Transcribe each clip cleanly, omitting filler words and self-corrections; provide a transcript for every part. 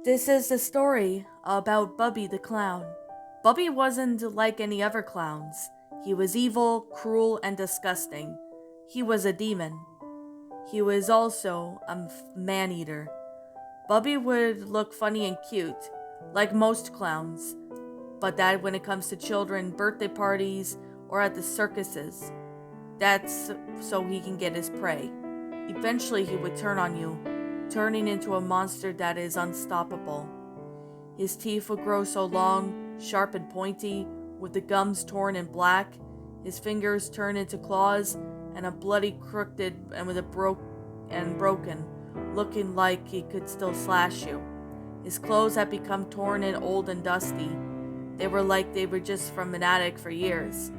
This is the story about Bubby the clown. Bubby wasn't like any other clowns. He was evil, cruel, and disgusting. He was a demon. He was also a man eater. Bubby would look funny and cute, like most clowns, but that when it comes to children, birthday parties, or at the circuses, that's so he can get his prey. Eventually, he would turn on you, turning into a monster that is unstoppable. His teeth would grow so long, sharp and pointy, with the gums torn and black, his fingers turned into claws, and a bloody crooked and with a broken, looking like he could still slash you. His clothes had become torn and old and dusty. They were like they were just from an attic for years.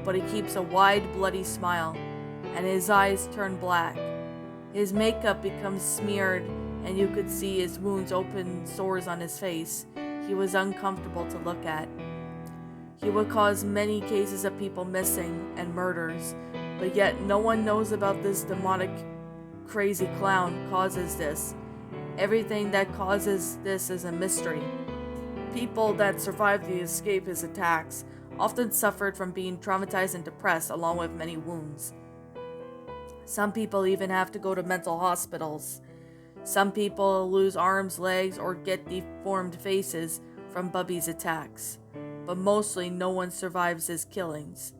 But he keeps a wide, bloody smile, and his eyes turn black. His makeup becomes smeared, and you could see his wounds open sores on his face. He was uncomfortable to look at. He would cause many cases of people missing and murders, but yet no one knows about this demonic, crazy clown causes this. Everything that causes this is a mystery. People that survived the escape his attacks often suffered from being traumatized and depressed, along with many wounds. Some people even have to go to mental hospitals. Some people lose arms, legs, or get deformed faces from Bubby's attacks. But mostly no one survives his killings.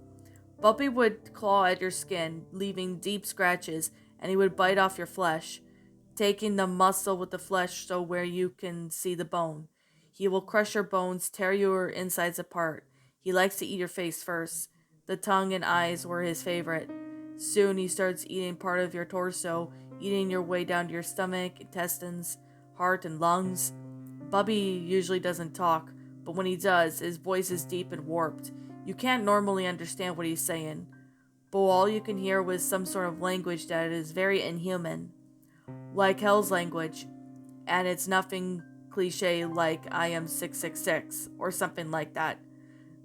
Bubby would claw at your skin, leaving deep scratches, and he would bite off your flesh, taking the muscle with the flesh so where you can see the bone. He will crush your bones, tear your insides apart. He likes to eat your face first. The tongue and eyes were his favorite. Soon he starts eating part of your torso, eating your way down to your stomach, intestines, heart, and lungs. Bubby usually doesn't talk, but when he does, his voice is deep and warped. You can't normally understand what he's saying, but all you can hear was some sort of language that is very inhuman, like Hell's language, and it's nothing cliche like I am 666 or something like that.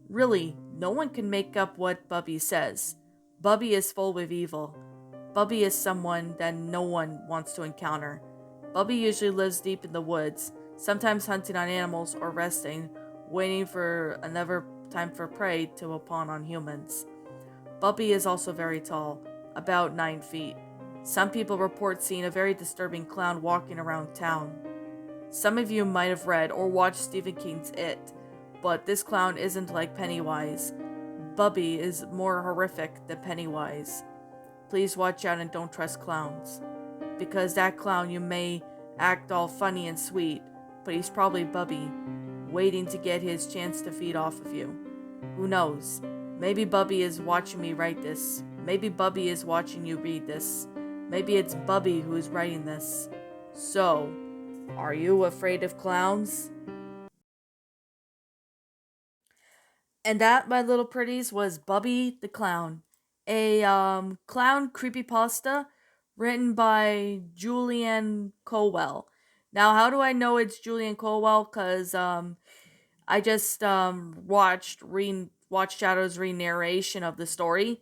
Really, no one can make up what Bubby says. Bubby is full of evil. Bubby is someone that no one wants to encounter. Bubby usually lives deep in the woods, sometimes hunting on animals or resting, waiting for another time for prey to upon on humans. Bubby is also very tall, about 9 feet. Some people report seeing a very disturbing clown walking around town. Some of you might have read or watched Stephen King's It, but this clown isn't like Pennywise. Bubby is more horrific than Pennywise. Please watch out and don't trust clowns, because that clown you may act all funny and sweet, but he's probably Bubby, waiting to get his chance to feed off of you. Who knows? Maybe Bubby is watching me write this. Maybe Bubby is watching you read this. Maybe it's Bubby who is writing this. So, are you afraid of clowns? And that, my little pretties, was Bubby the Clown, a clown creepypasta written by Julian Colwell. Now, how do I know it's Julian Colwell? Cause I just watched Shadow's re-narration of the story.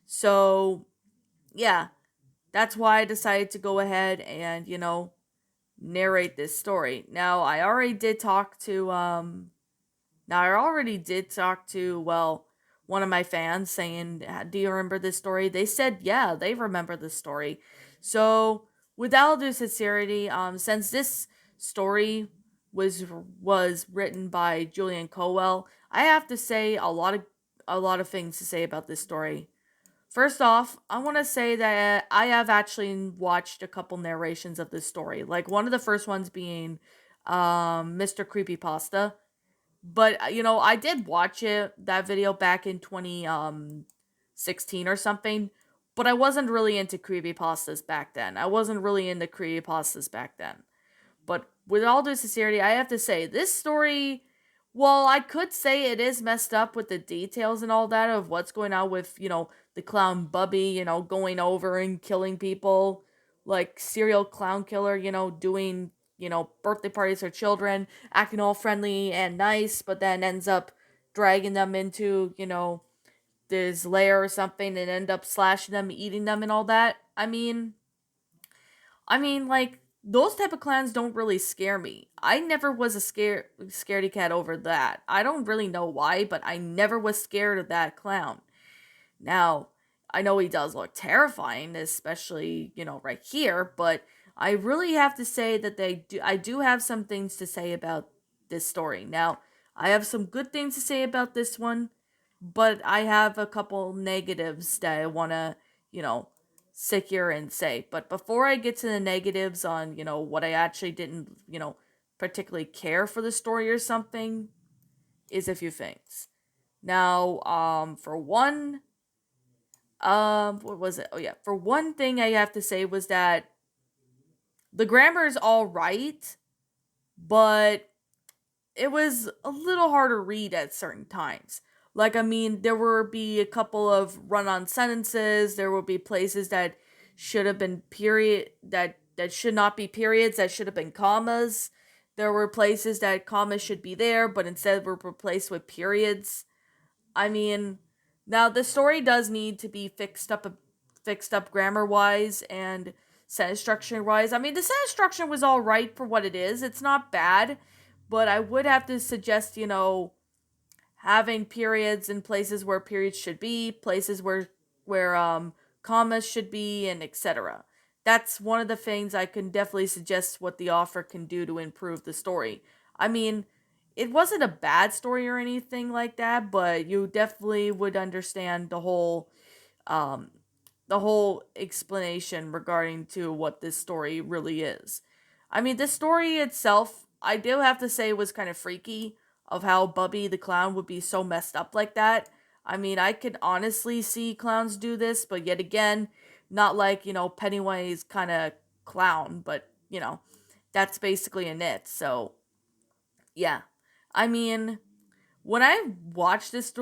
So yeah, that's why I decided to go ahead and narrate this story. Now, I already did talk to, well, one of my fans saying, do you remember this story? They said, yeah, they remember this story. So, with all due sincerity, since this story was was written by Julian Colwell, I have to say a lot of things to say about this story. First off, I want to say that I have actually watched a couple narrations of this story. Like one of the first ones being Mr. Creepypasta, but I did watch that video back in 2016 or something, but I wasn't really into creepypastas back then. I wasn't really into creepypastas back then. But with all due sincerity, I have to say this story, well, I could say it is messed up with the details and all that of what's going on with, the clown Bubby, going over and killing people, like serial clown killer, doing, birthday parties for children, acting all friendly and nice, but then ends up dragging them into, this lair or something and end up slashing them, eating them and all that. I mean, like those type of clowns don't really scare me. I never was a scaredy cat over that. I don't really know why, but I never was scared of that clown. Now, I know he does look terrifying, especially, right here, but I really have to say that I do have some things to say about this story. Now, I have some good things to say about this one, but I have a couple negatives that I want to, you know, sit here and say. But before I get to the negatives on, what I actually didn't, particularly care for the story or something, is a few things. Now, for one, what was it? Oh yeah, for one thing I have to say was that the grammar is all right, but it was a little hard to read at certain times. Like, I mean, there would be a couple of run-on sentences. There would be places that should have been that should not be periods. That should have been commas. There were places that commas should be there, but instead were replaced with periods. I mean, now the story does need to be fixed up grammar wise and sentence structure wise. I mean, the sentence structure was all right for what it is. It's not bad, but I would have to suggest, having periods in places where periods should be, places where commas should be, and etc. That's one of the things I can definitely suggest what the author can do to improve the story. I mean, it wasn't a bad story or anything like that, but you definitely would understand um the whole explanation regarding to what this story really is. I mean, the story itself, I do have to say, was kind of freaky of how Bubby the clown would be so messed up like that. I mean, I could honestly see clowns do this, but yet again, not like, Pennywise kind of clown, but, that's basically in it. So, yeah. I mean, when I watched this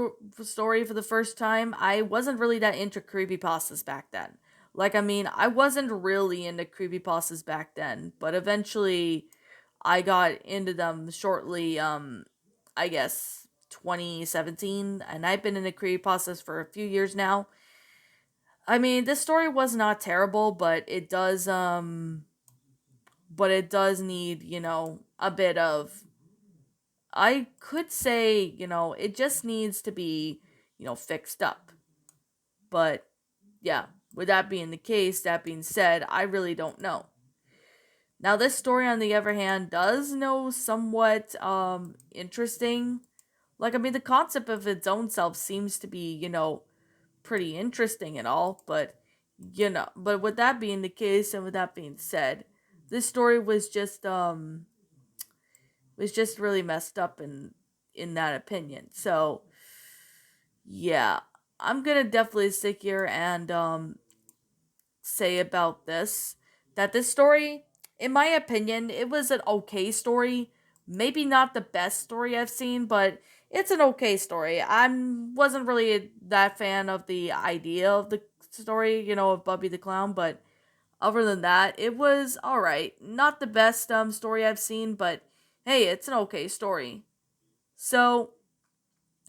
story for the first time, I wasn't really that into creepypastas back then. Like, I mean, I wasn't really into creepypastas back then, but eventually I got into them shortly, I guess 2017, and I've been into creepypastas for a few years now. I mean, this story was not terrible, but it does need, a bit of, I could say, it just needs to be, fixed up. But yeah, with that being the case, that being said, I really don't know. Now, this story, on the other hand, does know somewhat interesting. Like, I mean, the concept of its own self seems to be, pretty interesting and all, but but with that being the case and with that being said, this story was just really messed up in that opinion. So, yeah, I'm gonna definitely sit here and say about this that this story, in my opinion, it was an okay story. Maybe not the best story I've seen, but it's an okay story. I wasn't really that fan of the idea of the story, of Bubby the Clown, but other than that, it was alright. Not the best story I've seen, but hey, it's an okay story. So,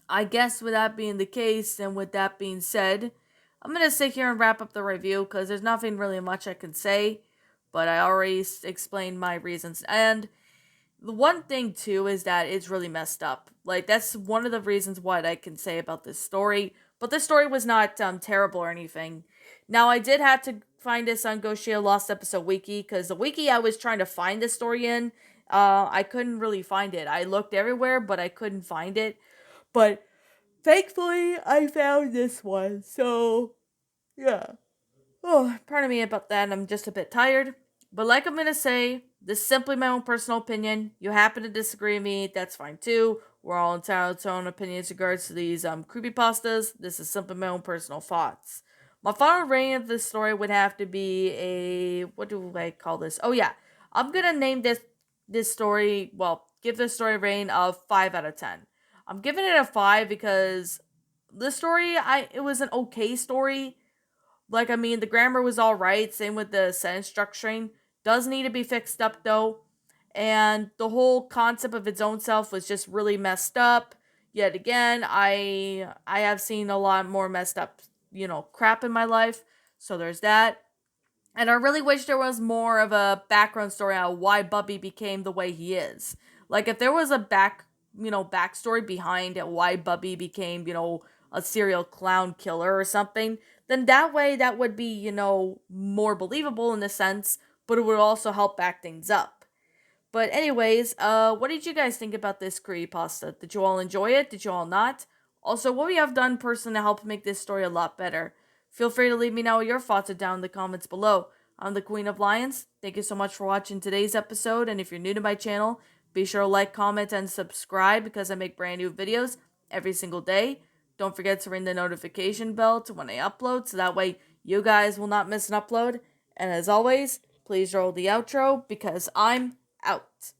I guess with that being the case, and with that being said, I'm gonna sit here and wrap up the review because there's nothing really much I can say, but I already explained my reasons. And the one thing too is that it's really messed up. Like, that's one of the reasons what I can say about this story. But this story was not terrible or anything. Now, I did have to find this on Goshia Lost Episode Wiki because the wiki I was trying to find this story in, I couldn't really find it. I looked everywhere, but I couldn't find it. But thankfully, I found this one. So, yeah. Oh, pardon me about that. I'm just a bit tired. But like I'm going to say, this is simply my own personal opinion. You happen to disagree with me, that's fine too. We're all entitled to our own opinions in regards to these creepypastas. This is simply my own personal thoughts. My final rating of this story would have to be a, what do I call this? Oh yeah, I'm gonna name this story. Well, give this story a rating of 5 out of 10. I'm giving it a 5 because the story, it was an okay story. Like, I mean, the grammar was all right. Same with the sentence structuring. Does need to be fixed up though. And the whole concept of its own self was just really messed up. Yet again, I have seen a lot more messed up, crap in my life. So there's that. And I really wish there was more of a background story on why Bubby became the way he is. Like if there was a backstory behind it, why Bubby became, a serial clown killer or something, then that way that would be, more believable in a sense, but it would also help back things up. But anyways, what did you guys think about this creepypasta? Did you all enjoy it? Did you all not? Also, what we have done personally to help make this story a lot better? Feel free to leave me know your thoughts down in the comments below. I'm the Queen of Lions. Thank you so much for watching today's episode, and if you're new to my channel, be sure to like, comment, and subscribe because I make brand new videos every single day. Don't forget to ring the notification bell to when I upload, so that way you guys will not miss an upload. And as always, please roll the outro because I'm out.